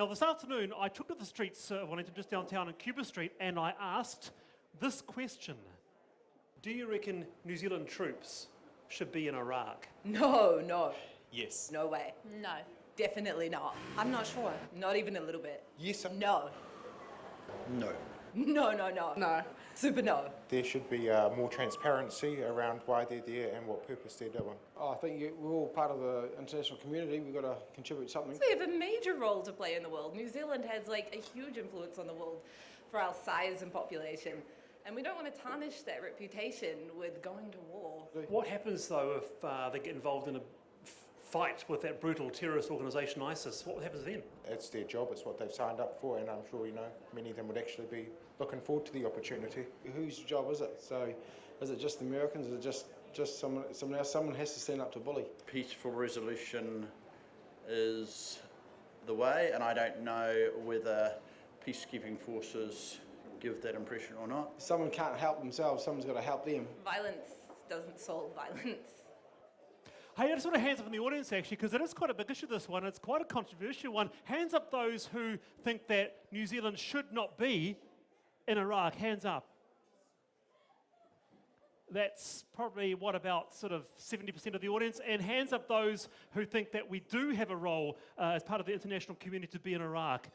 Now, this afternoon, I took to the streets of Wellington, just downtown in Cuba Street, and I asked this question. Do you reckon New Zealand troops should be in Iraq? No. Yes. No way. No. Definitely not. I'm not sure. Not even a little bit. Yes. No. No. No. No. Super no. There should be more transparency around why they're there and what purpose they're doing. I think we're all part of the international community. We've got to contribute something. We have a major role to play in the world. New Zealand has like a huge influence on the world for our size and population. And we don't want to tarnish that reputation with going to war. What happens, though, if they get involved in a fight with that brutal terrorist organisation ISIS? What happens then? It's their job, it's what they've signed up for, and I'm sure, many of them would actually be looking forward to the opportunity. Whose job is it? So is it just the Americans? Is it just someone else? Someone has to stand up to bully. Peaceful resolution is the way, and I don't know whether peacekeeping forces give that impression or not. Someone can't help themselves, someone's got to help them. Violence doesn't solve violence. Hey, I just want to hands up in the audience, actually, because it is quite a big issue, this one. It's quite a controversial one. Hands up those who think that New Zealand should not be in Iraq. Hands up. That's probably, about sort of 70% of the audience. And hands up those who think that we do have a role as part of the international community to be in Iraq.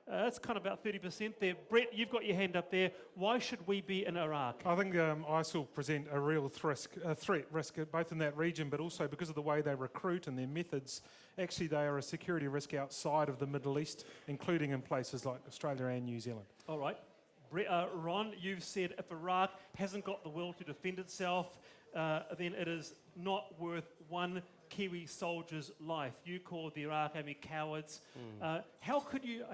That's kind of about 30% there. Brett, you've got your hand up there. Why should we be in Iraq? I think ISIL present a real threat risk, both in that region, but also because of the way they recruit and their methods. Actually, they are a security risk outside of the Middle East, including in places like Australia and New Zealand. All right. Ron, you've said if Iraq hasn't got the will to defend itself, then it is not worth one Kiwi soldier's life. You called the Iraq Army cowards. How could you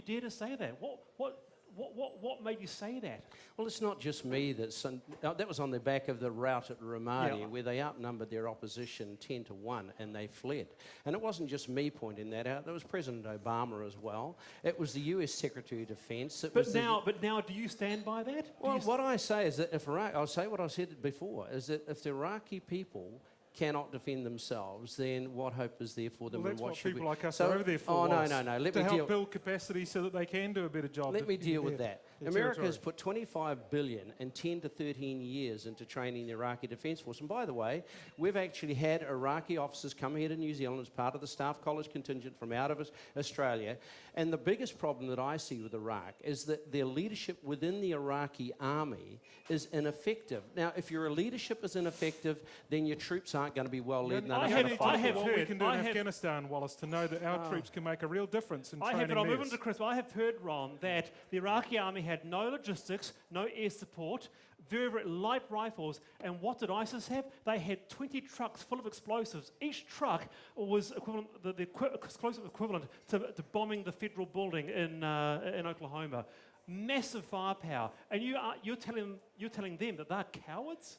dare to say that? What made you say that? Well, it's not just me. That was on the back of the rout at Ramadi, where they outnumbered their opposition 10-1, and they fled. And it wasn't just me pointing that out. There was President Obama as well. It was the U.S. Secretary of Defense. But now, do you stand by that? Well, what I say is that if I'll say what I said before, is that if the Iraqi people cannot defend themselves, then what hope is there for them? Well, and that's what should people like us are over there for. Oh, no. To help build capacity so that they can do a better job. Let me deal with that. America has put $25 billion in 10 to 13 years into training the Iraqi Defence Force. And by the way, we've actually had Iraqi officers come here to New Zealand as part of the Staff College contingent from out of Australia. And the biggest problem that I see with Iraq is that their leadership within the Iraqi army is ineffective. Now, if your leadership is ineffective, then your troops aren't going to be well led. I have what we can do in Afghanistan, Wallace, to know that our troops can make a real difference in training I'll move on to Chris. I have heard, Ron, that the Iraqi army had no logistics, no air support, very, very light rifles. And what did ISIS have? They had 20 trucks full of explosives. Each truck was equivalent, the explosive equivalent to bombing the federal building in Oklahoma. Massive firepower. And you're telling them that they're cowards?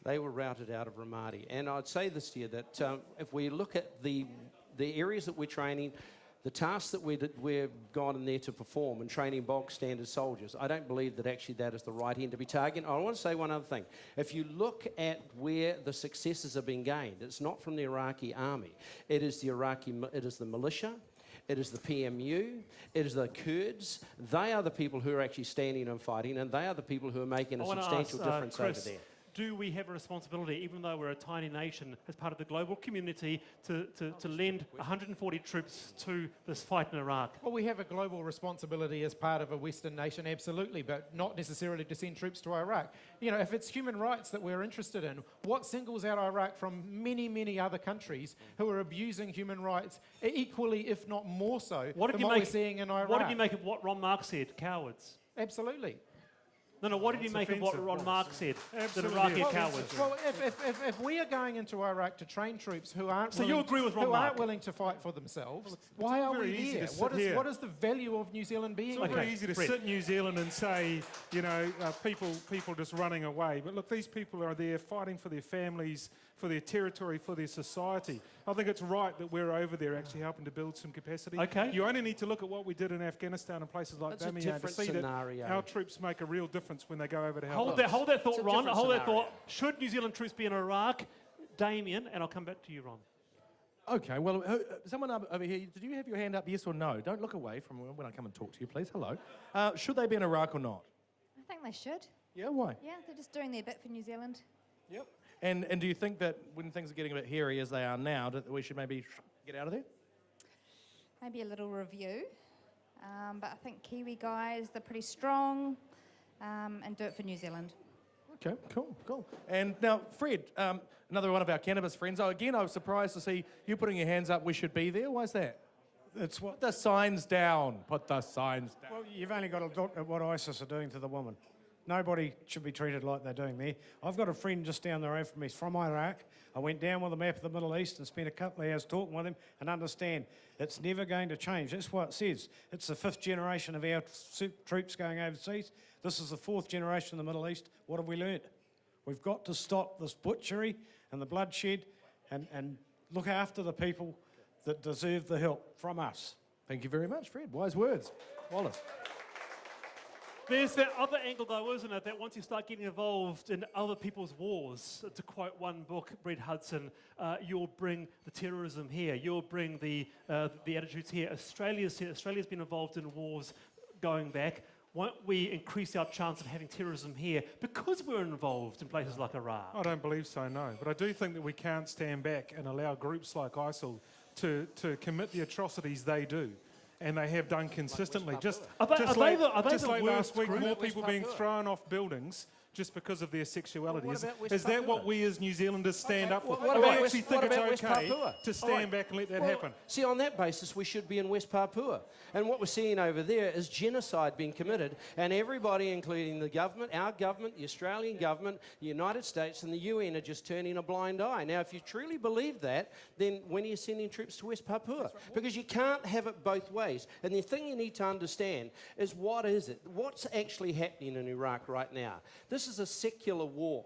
They were routed out of Ramadi. And I'd say this to you, that if we look at the areas that we're training, the tasks that we've gone in there to perform and training bog standard soldiers, I don't believe that actually that is the right end to be targeting. I want to say one other thing. If you look at where the successes have been gained, it's not from the Iraqi army. It is the militia. It is the PMU, it is the Kurds. They are the people who are actually standing and fighting, and they are the people who are making a substantial difference Chris, over there. Do we have a responsibility, even though we're a tiny nation, as part of the global community, to lend 140 troops to this fight in Iraq? Well, we have a global responsibility as part of a Western nation, absolutely, but not necessarily to send troops to Iraq. If it's human rights that we're interested in, what singles out Iraq from many, many other countries who are abusing human rights equally, if not more so, than what we're seeing in Iraq? What did you make of what Ron Mark said? Cowards. Absolutely. No, what did you make of what Ron Mark said? That Iraqi are cowards. Well, if we are going into Iraq to train troops who aren't willing to fight for themselves, why are we there? What is the value of New Zealand being there? It's very easy to sit in New Zealand and say, people just running away. But look, these people are there fighting for their families, for their territory, for their society. I think it's right that we're over there actually helping to build some capacity. Okay. You only need to look at what we did in Afghanistan and places like Bamiyan to see that our troops make a real difference when they go over to help us. Hold that thought, Ron. Hold that thought. Should New Zealand troops be in Iraq? Damien, and I'll come back to you, Ron. Okay, well, someone over here, did you have your hand up, yes or no? Don't look away from when I come and talk to you, please. Hello. Should they be in Iraq or not? I think they should. Yeah, why? Yeah, they're just doing their bit for New Zealand. Yep. And do you think that when things are getting a bit hairy as they are now, that we should maybe get out of there? Maybe a little review. But I think Kiwi guys, they're pretty strong, and do it for New Zealand. Okay, cool. And now, Fred, another one of our cannabis friends. Oh, again, I was surprised to see you putting your hands up. We should be there. Why is that? It's what. Put the signs down. Put the signs down. Well, you've only got to look at what ISIS are doing to the women. Nobody should be treated like they're doing there. I've got a friend just down the road from me. He's from Iraq. I went down with a map of the Middle East and spent a couple of hours talking with him and understand it's never going to change. That's what it says. It's the 5th generation of our troops going overseas. This is the 4th generation of the Middle East. What have we learnt? We've got to stop this butchery and the bloodshed and look after the people that deserve the help from us. Thank you very much, Fred. Wise words. Wallace. There's that other angle, though, isn't it? That once you start getting involved in other people's wars, to quote one book, Brett Hudson, you'll bring the terrorism here. You'll bring the attitudes here. Australia's been involved in wars going back. Won't we increase our chance of having terrorism here because we're involved in places like Iraq? I don't believe so, no. But I do think that we can't stand back and allow groups like ISIL to commit the atrocities they do. And they have done consistently. Just like last week, more people being thrown off buildings just because of their sexuality. Is that what we as New Zealanders stand up for? What Do about we actually think it's West okay Papua? to stand back and let that happen? See, on that basis, we should be in West Papua. And what we're seeing over there is genocide being committed, and everybody, including the government, our government, the Australian government, the United States, and the UN are just turning a blind eye. Now, if you truly believe that, then when are you sending troops to West Papua? Because you can't have it both ways. And the thing you need to understand is what is it? What's actually happening in Iraq right now? This is a secular war.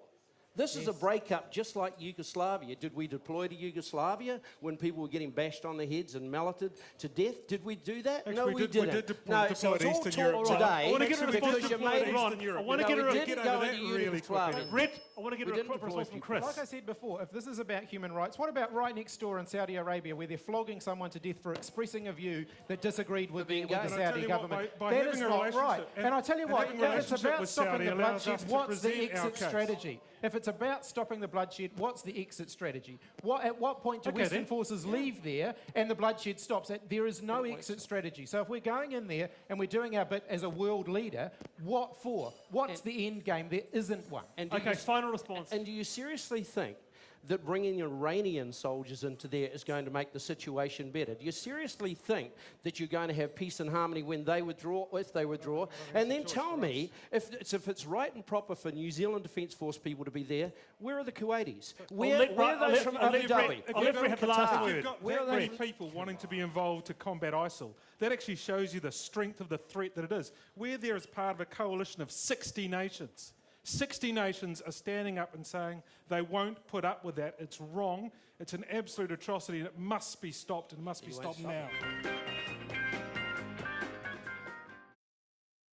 This is a breakup just like Yugoslavia. Did we deploy to Yugoslavia when people were getting bashed on the heads and melted to death? Did we do that? Actually, No, we didn't. We did no, deploy so it's to all Eastern talk Europe. today I want to get a because response you from made Eastern Europe. I want to no, get we a didn't go into Yugoslavia. Brett, I want to get We a didn't response deploy from Chris. Like I said before, if this is about human rights, what about right next door in Saudi Arabia where they're flogging someone to death for expressing a view that disagreed with the And I tell Saudi you what, government? by That having is a not relationship- right. And I tell you and what, having a if it's relationship about with stopping Saudi the allows bloodshed, us to what's the present our exit case. strategy? If it's about stopping the bloodshed, what's the exit strategy? At what point do Okay, Western then. forces leave there and the bloodshed stops? There is no exit strategy. So if we're going in there and we're doing our bit as a world leader, what for? What's the end game? There isn't one. And do Okay, you- final response. And do you seriously think that bringing Iranian soldiers into there is going to make the situation better? Do you seriously think that you're going to have peace and harmony when they withdraw, if they withdraw? And then tell me, if it's right and proper for New Zealand Defence Force people to be there, where are the Kuwaitis? Where are those from Abu Dhabi? I'll let Brett have the last If word. you've got Where that are many they? people wanting to be involved to combat ISIL, that actually shows you the strength of the threat that it is. We're there as part of a coalition of 60 nations. 60 nations are standing up and saying they won't put up with that. It's wrong. It's an absolute atrocity and it must be stopped and must be stopped now.